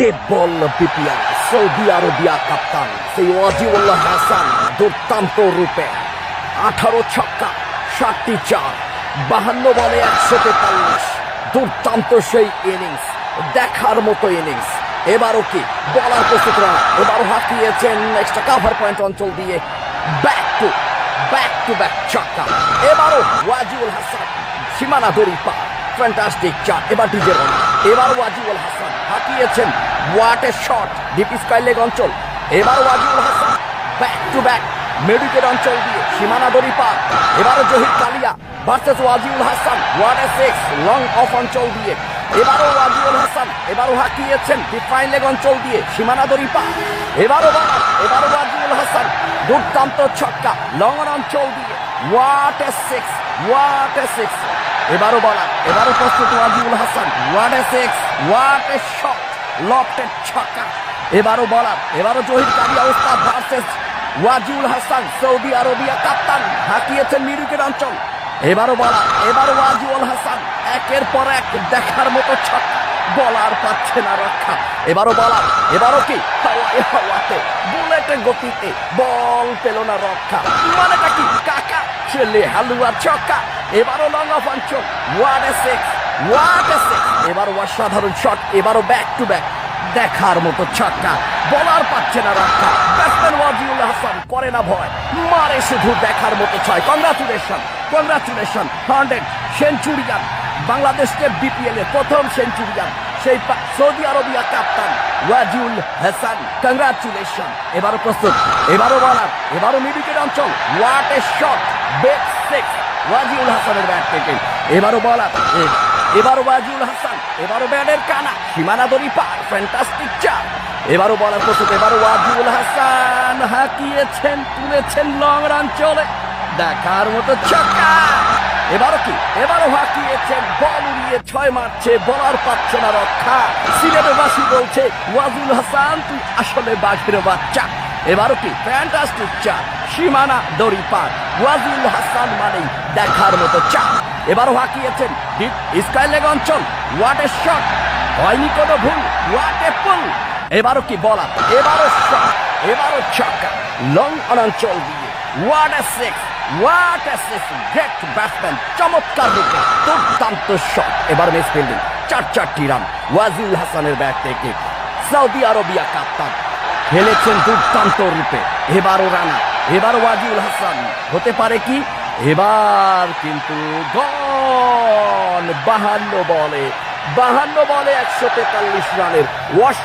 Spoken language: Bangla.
কেবল বিপিএল সৌদি আরবিয়া কাপ্তান সেই ওয়াজিউল্লাহ হাসান দুর্দান্ত রূপে 18 ছক্কা 7টি চার 52 বলে 143 দুর্দান্ত সেই ইনিংস, দেখার মতো ইনিংস। এবারও কি বলার প্রস্তুতরা এবারও হাঁকিয়েছেন এক্সট্রা কাভার পয়েন্ট অঞ্চল দিয়ে ব্যাক টু ব্যাক ছক্কা। এবারও ওয়াজিউল হাসান সীমানা দড়ি পার, ফ্যান্টাস্টিক চার। এবার ডিজে রন, এবার ওয়াজিউল হাসান হাঁকিয়েছেন what a shot deep square leg অঞ্চল। এবার Waziul Hasan back to back midwicket অঞ্চল দিয়ে সীমানা দড়ি পার। এবারও Zahir Kalia versus Waziul Hasan what a six long off অঞ্চল দিয়ে। এবারও ওয়াজিউল হাসান এবারও হাঁকিয়েছেন ডিফাইন লেগ অঞ্চল দিয়ে সীমানা দড়ি পার। এবারও ওয়াজিউল হাসান দুর্দান্ত ছক্কা লং অঞ্চল দিয়ে ওয়াট এ সিক্স। এবারও প্রস্তুত Waziul Hasan what a six, what a shot lofted ছক্কা। এবারও জহির কালিয়া উস্তাদ versus Waziul Hasan Saudi Arabia কাপ্তান হাঁকিয়েছেন মিরুকের অঞ্চল। এবারও ওয়াজিউল হাসান একের পর এক দেখার মতো ছক্কা, বলার পাচ্ছে না রক্ষা। এবারও কি হাওয়াতে বুলেটে গতিতে বল পেল না রক্ষা, মানেটা কি কাকা ছেলে হালুয়া ছক্কা। এবারও লং অফ অঞ্চল ওয়াট এ সিক্স। এবারও অসাধারণ শট, এবারও ব্যাক টু ব্যাক দেখার মতো ছক্কা, বলার পাচ্ছে না রক্ষা। ব্যাটসম্যান ওয়াজিউল হাসান করে না ভয়, মারে শুধু দেখার মতো ছয়। কংগ্রাচুলেশন 100 সেঞ্চুরিয়ান, বাংলাদেশকে বিপিএল এর প্রথম সেঞ্চুরিয়ান সেই সৌদি আরবিয়া কাপ্তান ওয়াজিউল হাসান, কংগ্রাচুলেশন। এবারও প্রস্তুত, এবারও মিডিকেট অঞ্চল what a shot back six Waziul হাসানের ব্যাট থেকে। এবারও ওয়াজিউল হাসান এবারও ব্যাটের কানা সীমানা দড়ি পার, ফ্যান্টাস্টিক চার। এবারও বলার প্রস্তুত, এবারও ওয়াজিউল হাসান হাঁকিয়েছেন তুলেছেন লং রান চলে দেখার মতো ছক্কা। এবারও হাঁকিয়েছেন বল উড়িয়ে ছয় মারছে, বলার পাচ্ছে না রক্ষা। সিলেটবাসী বলছে ওয়াজিউল হাসান তুই আসলে বাঘের বাচ্চা। এবারও কি ফ্যান্টাস্টিক চার, সীমানা দড়ি পার। ওয়াজিউল হাসান মানেই দেখার মতো চার। এবারও হাঁকিয়েছেন ডিপ স্কয়ার লেগ অঞ্চল ওয়াট এ শট, হয়নি কোনো ভুল, ওয়াট এ পুল। এবারও কি বলার, এবারও শট, এবারও ছক্কা লং অঞ্চল দিয়ে watt a six. Great batsman, চমৎকার রূপে দুর্দান্ত শট। এবার মিস ফিল্ডিং, 4টি রান ওয়াজিউল হাসানের ব্যাট থেকে। সৌদি আরবিয়া কাপ্তান খেলেছেন দুর্দান্ত রূপে। এবারও রানা, এবার ওয়াজিউল হাসান হতে পারে কি? এবার কিন্তু গন 52 বলে 143 রানের